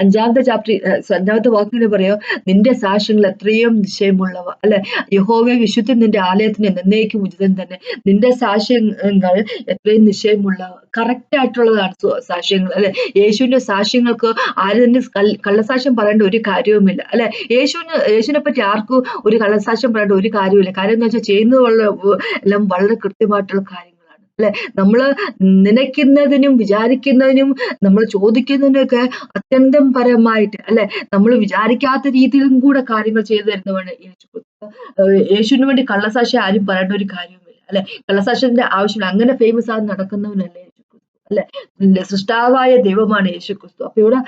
5-ാമത്തെ വാക്കിന് പറയോ, നിന്റെ സാക്ഷ്യങ്ങൾ എത്രയും നിശ്ചയമുള്ളവ അല്ലെ. യഹോവയെ വിശുദ്ധി നിന്റെ ആലയത്തിന് എന്നേക്കും ഉചിതം തന്നെ. നിന്റെ സാക്ഷ്യങ്ങൾ എത്രയും നിശ്ചയമുള്ളവ, കറക്റ്റ് ആയിട്ടുള്ളതാണ് സാക്ഷ്യങ്ങൾ അല്ലെ. യേശുവിന്റെ സാക്ഷ്യങ്ങൾക്ക് ആരും തന്നെ കള്ളസാക്ഷ്യം പറയേണ്ട ഒരു കാര്യവുമില്ല അല്ലെ. യേശുവിനെ പറ്റി ആർക്കും ഒരു കള്ളസാക്ഷ്യം പറയേണ്ട ഒരു കാര്യമില്ല. കാര്യം എന്ന് വെച്ചാൽ ചെയ്യുന്നത് എല്ലാം വളരെ കൃത്യമായിട്ടുള്ള കാര്യങ്ങളാണ് അല്ലെ? നമ്മള് നനയ്ക്കുന്നതിനും വിചാരിക്കുന്നതിനും നമ്മൾ ചോദിക്കുന്നതിനൊക്കെ അത്യന്തം പരമായിട്ട് അല്ലെ, നമ്മൾ വിചാരിക്കാത്ത രീതിയിലും കൂടെ കാര്യങ്ങൾ ചെയ്തു തരുന്നവനാണ് യേശു ക്രിസ്തു. യേശുവിന് വേണ്ടി കള്ളസാക്ഷി ആരും പറയേണ്ട ഒരു കാര്യവുമില്ല അല്ലെ, കള്ളസാക്ഷ്യത്തിന്റെ ആവശ്യമില്ല. അങ്ങനെ ഫേമസ് ആയി നടക്കുന്നവനല്ലേ യേശു ക്രിസ്തു അല്ലെ. സൃഷ്ടാവായ ദൈവമാണ് യേശു ക്രിസ്തു. അപ്പൊ ഇവിടെ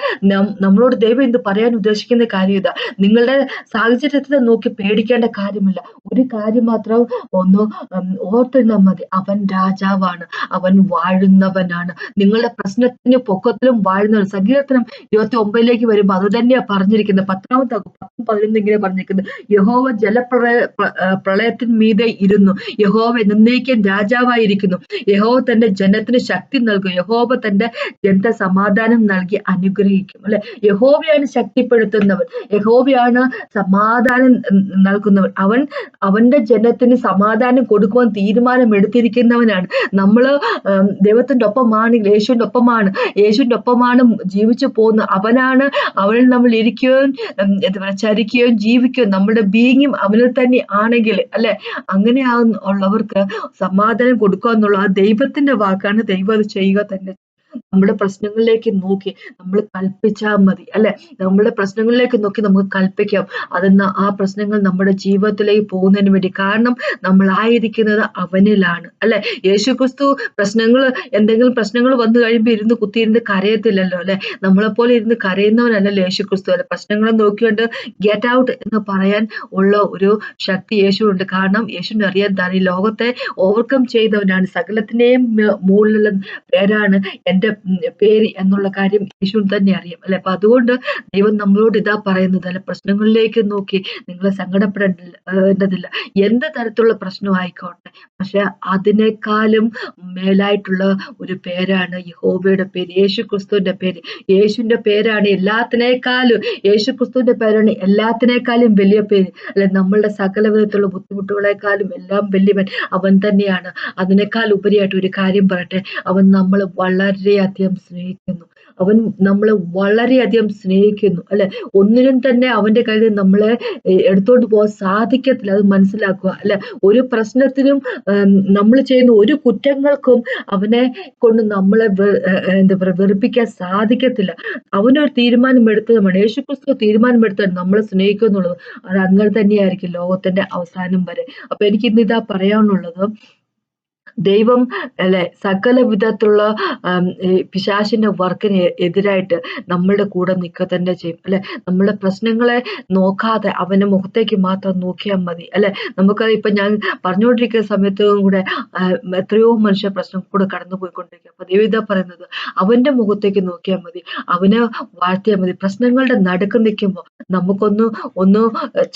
നമ്മളോട് ദൈവം എന്ത് പറയാൻ ഉദ്ദേശിക്കുന്ന കാര്യം ഇതാ, നിങ്ങളുടെ സാഹചര്യത്തെ നോക്കി പേടിക്കേണ്ട കാര്യമില്ല. ഒരു കാര്യം മാത്രം ഒന്ന് ഓർത്തിരുന്നാൽ മതി, അവൻ രാജാവാണ്, അവൻ വാഴുന്നവനാണ്. നിങ്ങളുടെ പ്രശ്നത്തിന് പൊക്കത്തിലും വാഴുന്നവൻ. സങ്കീർത്തനം 29 വരുമ്പോ അത് തന്നെയാ പറഞ്ഞിരിക്കുന്നത്. 10-11 ഇങ്ങനെ പറഞ്ഞിരിക്കുന്നത്, യഹോവ പ്രളയത്തിന് മീതെ ഇരുന്നു, യഹോവ എന്നേക്കും രാജാവായിരിക്കുന്നു, യഹോവ തന്റെ ജനത്തിന് ശക്തി നൽകും, യഹോവ തന്റെ ജനത്തെ സമാധാനം നൽകി അനുഗ്രഹിക്കും അല്ലെ. യഹോവയാണ് ശക്തിപ്പെടുത്തുന്നവൻ, യഹോവയാണ് സമാധാനം നൽകുന്നവൻ. അവന്റെ ജനത്തിന് സമാധാനം കൊടുക്കുവാൻ തീരുമാനം എടുത്തിരിക്കുന്നവനാണ്. നമ്മള് ദൈവത്തിന്റെ ഒപ്പമാണെങ്കിൽ, യേശുവിന്റെ ഒപ്പമാണ് ജീവിച്ചു പോകുന്നത്. അവനിൽ നമ്മൾ ഇരിക്കുകയും എന്താ പറയുക, ചരിക്കുകയും ജീവിക്കുകയും നമ്മുടെ ബീയിങ്ങും അവനിൽ തന്നെ ആണെങ്കിൽ അല്ലെ, അങ്ങനെ ഉള്ളവർക്ക് സമാധാനം കൊടുക്കുക എന്നുള്ള ആ ദൈവത്തിന്റെ വാക്കാണ്. ദൈവം അത് ചെയ്യുക തന്നെ. നമ്മുടെ പ്രശ്നങ്ങളിലേക്ക് നോക്കി നമ്മൾ കൽപ്പിച്ചാൽ മതി അല്ലെ, നമ്മുടെ പ്രശ്നങ്ങളിലേക്ക് നോക്കി നമുക്ക് കൽപ്പിക്കാം. അതെന്നാ ആ പ്രശ്നങ്ങൾ നമ്മുടെ ജീവിതത്തിലേക്ക് പോകുന്നതിന് വേണ്ടി. കാരണം നമ്മളായിരിക്കുന്നത് അവനിലാണ് അല്ലെ. യേശുക്രിസ്തു എന്തെങ്കിലും പ്രശ്നങ്ങൾ വന്നു കഴിയുമ്പോൾ ഇരുന്ന് കുത്തിയിരുന്ന് കരയത്തില്ലല്ലോ അല്ലെ. നമ്മളെപ്പോലെ ഇരുന്ന് കരയുന്നവനല്ലല്ലോ യേശുക്രിസ്തു അല്ലെ. പ്രശ്നങ്ങളെ നോക്കിക്കൊണ്ട് ഗെറ്റ് ഔട്ട് എന്ന് പറയാൻ ഉള്ള ഒരു ശക്തി യേശുവുണ്ട്. കാരണം യേശുവിന് അറിയാൻ താൻ ഈ ലോകത്തെ ഓവർകം ചെയ്തവനാണ്. സകലത്തിന്റെയും മുകളിലുള്ള പേരാണ് എന്റെ പേര് എന്നുള്ള കാര്യം യേശുവിന് തന്നെ അറിയാം അല്ലെ. അപ്പൊ അതുകൊണ്ട് ദൈവം നമ്മളോട് ഇതാ പറയുന്നത് അല്ലെ, പ്രശ്നങ്ങളിലേക്ക് നോക്കി നിങ്ങൾ സങ്കടപ്പെടേണ്ടതില്ല. എന്ത് തരത്തിലുള്ള പ്രശ്നം ആയിക്കോട്ടെ, പക്ഷെ അതിനേക്കാളും മേലായിട്ടുള്ള ഒരു പേരാണ് യഹോവയുടെ പേര്, യേശു ക്രിസ്തുവിന്റെ പേര്. യേശുവിന്റെ പേരാണ് എല്ലാത്തിനേക്കാളും, യേശു ക്രിസ്തുവിന്റെ പേരാണ് എല്ലാത്തിനേക്കാളും വലിയ പേര് അല്ലെ. നമ്മളുടെ സകല വിധത്തിലുള്ള ബുദ്ധിമുട്ടുകളെക്കാളും എല്ലാം വലിയവൻ അവൻ തന്നെയാണ്. അതിനേക്കാൾ ഉപരിയായിട്ട് ഒരു കാര്യം പറയട്ടെ, അവൻ നമ്മളെ വളരെയധികം സ്നേഹിക്കുന്നു. അവൻ നമ്മളെ വളരെയധികം സ്നേഹിക്കുന്നു അല്ലെ. ഒന്നിനും തന്നെ അവന്റെ കയ്യിൽ നമ്മളെ എടുത്തോണ്ട് പോകാൻ സാധിക്കത്തില്ല. അത് മനസ്സിലാക്കുക അല്ലെ. ഒരു പ്രശ്നത്തിനും നമ്മൾ ചെയ്യുന്ന ഒരു കുറ്റങ്ങൾക്കും അവനെ കൊണ്ട് നമ്മളെ എന്താ പറയുക, വെറുപ്പിക്കാൻ സാധിക്കത്തില്ല. അവനൊരു തീരുമാനം എടുത്തതുമാണ്, യേശുക്രിസ്തു തീരുമാനമെടുത്തതാണ് നമ്മളെ സ്നേഹിക്കുക എന്നുള്ളത്. അത് അങ്ങനെ തന്നെയായിരിക്കും ലോകത്തിന്റെ അവസാനം വരെ. അപ്പൊ എനിക്ക് ഇന്ന് ഇതാ പറയാനുള്ളത്, ദൈവം അല്ലെ സകല വിധത്തിലുള്ള പിശാചിന്റെ വർക്കിന് എതിരായിട്ട് നമ്മളുടെ കൂടെ നിൽക്കുക തന്നെ ചെയ്യും അല്ലെ. നമ്മളുടെ പ്രശ്നങ്ങളെ നോക്കാതെ അവന്റെ മുഖത്തേക്ക് മാത്രം നോക്കിയാൽ മതി അല്ലെ. നമുക്കത് ഇപ്പൊ ഞാൻ പറഞ്ഞുകൊണ്ടിരിക്കുന്ന സമയത്തും കൂടെ എത്രയോ മനുഷ്യ പ്രശ്നം കൂടെ കടന്നു പോയിക്കൊണ്ടിരിക്കുക. അപ്പൊ ദൈവം ഇതാ പറയുന്നത്, അവന്റെ മുഖത്തേക്ക് നോക്കിയാൽ മതി, അവനെ വാഴ്ത്തിയാൽ മതി. പ്രശ്നങ്ങളുടെ നടുക്ക് നിൽക്കുമ്പോൾ നമുക്കൊന്ന്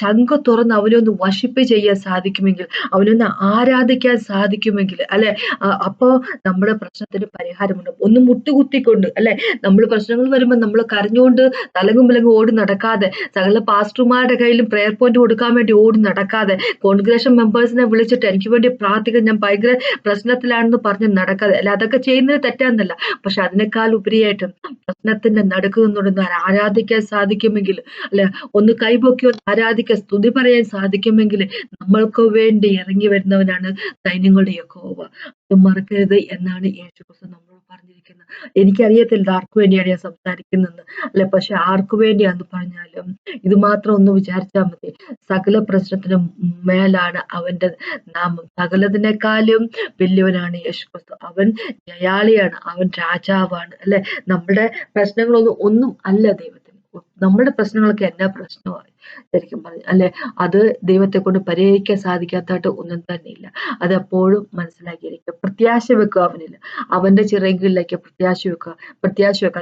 ചങ്ക് തുറന്ന് അവനെ ഒന്ന് വർഷിപ്പ് ചെയ്യാൻ സാധിക്കുമെങ്കിൽ, അവനൊന്ന് ആരാധിക്കാൻ സാധിക്കുമെങ്കിൽ അല്ലെ, അപ്പോ നമ്മുടെ പ്രശ്നത്തിന് പരിഹാരമുണ്ട്. ഒന്ന് മുട്ടുകുത്തിക്കൊണ്ട് അല്ലെ, നമ്മൾ പ്രശ്നങ്ങൾ വരുമ്പോൾ നമ്മൾ കരഞ്ഞുകൊണ്ട് തലങ്ങും വിലങ്ങും ഓടി നടക്കാതെ, സകല പാസ്റ്റർമാരുടെ കയ്യിലും പ്രെയർ പോയിന്റ് കൊടുക്കാൻ വേണ്ടി ഓടി നടക്കാതെ, കോൺഗ്രേഷൻ മെമ്പേഴ്സിനെ വിളിച്ചിട്ട് എനിക്ക് വേണ്ടി പ്രാർത്ഥിക്കാൻ, ഞാൻ ഭയങ്കര പ്രശ്നത്തിലാണെന്ന് പറഞ്ഞ് നടക്കാതെ അല്ലെ. അതൊക്കെ ചെയ്യുന്നത് തെറ്റാന്നല്ല, പക്ഷെ അതിനേക്കാൾ ഉപരിയായിട്ടും പ്രശ്നത്തിന്റെ നടുക്ക് നിന്നുകൊണ്ട് ആരാധിക്കാൻ സാധിക്കുമെങ്കിൽ അല്ലെ, ഒന്ന് കൈപൊക്കി ഒന്ന് ആരാധിക്കാൻ, സ്തുതി പറയാൻ സാധിക്കുമെങ്കിൽ, നമ്മൾക്ക് വേണ്ടി ഇറങ്ങി വരുന്നവനാണ് സൈന്യങ്ങളുടെ യഹോവ. അത് മറക്കരുത് എന്നാണ് യേശുക്രിസ്തു നമ്മളോട് പറഞ്ഞിരിക്കുന്നത്. എനിക്കറിയത്തില്ല ആർക്കു വേണ്ടിയാണ് ഞാൻ സംസാരിക്കുന്നതെന്ന് അല്ലെ, പക്ഷെ ആർക്കു വേണ്ടിയാന്ന് പറഞ്ഞാലും ഇത് മാത്രം ഒന്ന് വിചാരിച്ചാൽ മതി, സകല പ്രശ്നത്തിനും മേലാണ് അവന്റെ നാമം. സകലതിനേക്കാളും വലിയവനാണ് യേശുക്രിസ്തു. അവൻ ജയാളിയാണ്, അവൻ രാജാവാണ് അല്ലെ. നമ്മുടെ പ്രശ്നങ്ങളൊന്നും അല്ല ദൈവത്തിന്. നമ്മുടെ പ്രശ്നങ്ങളൊക്കെ എന്നാ പ്രശ്നമായി ശരിക്കും പറഞ്ഞു അല്ലെ. അത് ദൈവത്തെ കൊണ്ട് പരിഹരിക്കാൻ സാധിക്കാത്തതായിട്ട് ഒന്നും തന്നെ ഇല്ല. അതെപ്പോഴും മനസ്സിലാക്കിയിരിക്കുക. പ്രത്യാശ വെക്കുക അവനില്ല, അവന്റെ ചിറകിലേക്ക് പ്രത്യാശ വെക്കുക.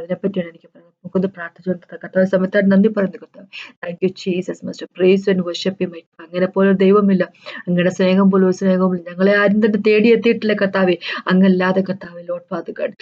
അതിനെപ്പറ്റിയാണ് എനിക്ക് പറയുന്നത്. നമുക്കൊന്ന് പ്രാർത്ഥിച്ചുകൊണ്ട് കർത്താവ് സമയത്തായിട്ട് നന്ദി പറയുന്നു. കർത്താവ്, thank you Jesus, must praise and worship you. അങ്ങനെ പോലെ ദൈവമില്ല, അങ്ങയുടെ സ്നേഹം പോലെ ഒരു സ്നേഹമില്ല. ഞങ്ങളെ ആരും തന്നെ തേടി എത്തിയിട്ടില്ല കർത്താവേ, അങ്ങല്ലാതെ കർത്താവേ. ലോർഡ് ഫാദർ ഗോഡ്,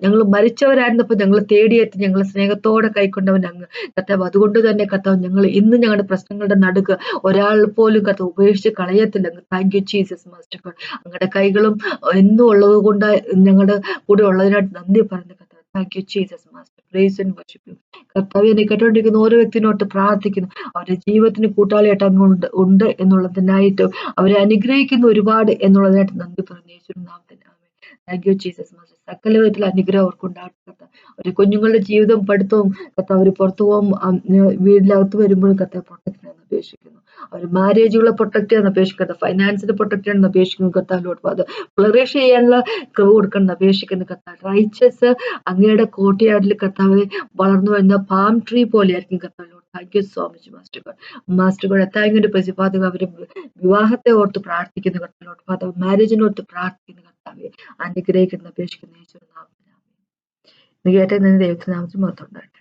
ഞങ്ങൾ മരിച്ചവരായിരുന്നപ്പോൾ ഞങ്ങൾ തേടിയെത്തി ഞങ്ങളെ സ്നേഹത്തോടെ കൈക്കൊണ്ടവൻ അങ്ങ് കർത്താവ്. അതുകൊണ്ട് തന്നെ കർത്താവ്, ഞങ്ങൾ ഇന്ന് ഞങ്ങളുടെ പ്രശ്നങ്ങളുടെ നടുക്ക് ഒരാൾ പോലും കർത്താവ് ഉപേക്ഷിച്ച് കളയത്തില്ല. Thank you Jesus master God. അങ്ങയുടെ കൈകളും എന്നും ഉള്ളത് കൊണ്ട് ഞങ്ങളുടെ കൂടെ ഉള്ളതിനായിട്ട് നന്ദി പറയുന്നു കർത്താവ്. Thank you Jesus master. Praise and worship you. കർത്താവെ, എന്നെ കേട്ടോണ്ടിരിക്കുന്ന ഓരോ വ്യക്തിനോട്ട് പ്രാർത്ഥിക്കുന്നു. അവരുടെ ജീവിതത്തിന് കൂട്ടാളിയായിട്ട് അങ്ങ് ഉണ്ട് എന്നുള്ളതിനായിട്ട് അവരെ അനുഗ്രഹിക്കുന്ന ഒരുപാട് എന്നുള്ളതിനായിട്ട് നന്ദി പറഞ്ഞു. യേശുവിന്റെ നാമത്തിൽ ആമേൻ. Thank you Jesus master. സകല വിധത്തിലുള്ള അനുഗ്രഹം അവർക്ക് ഉണ്ടാകട്ടെ. ഒരു കുഞ്ഞുങ്ങളുടെ ജീവിതവും പഠിത്തവും കർത്താവ് അവർ പുറത്തു പോകും വീടിനകത്ത് വരുമ്പോഴും കർത്താവ് പ്രൊട്ടക്ട് ചെയ്യാൻ അപേക്ഷിക്കുന്നു. അവർ മാരേജുകളെ പ്രൊട്ടക്ട് ചെയ്യാൻ അപേക്ഷിക്കുന്നത്, ഫൈനാൻസിനെ പ്രൊട്ടക്ട് ചെയ്യാൻ അപേക്ഷിക്കുന്നു കർത്താവിനോട്. അത് ഫ്ലറിഷ് ചെയ്യാനുള്ള കഴിവ് കൊടുക്കണം അപേക്ഷിക്കുന്നു കർത്താവ്. റൈച്ചസ് അങ്ങയുടെ കോട്ടയാടിൽ കർത്താവ് വളർന്നു വരുന്ന പാം ട്രീ പോലെയായിരിക്കും കർത്താവിനോട്. Thank you so much master God. Master God, താങ്ക്യുടെ പ്രതിപാദക അവര് വിവാഹത്തെ ഓർത്ത് പ്രാർത്ഥിക്കുന്നു കർത്താവിനോട്. ഫാദർ, മാരേജിനോർത്ത് പ്രാർത്ഥിക്കുന്നു കർത്താവെ. അനുഗ്രഹിക്കുന്ന അപേക്ഷിക്കുന്ന യേശുവിന്റെ നാമത്തിൽ. കേട്ട ദൈവത്തിന് നാമത്തിൽ മഹത്വം ഉണ്ടാകട്ടെ.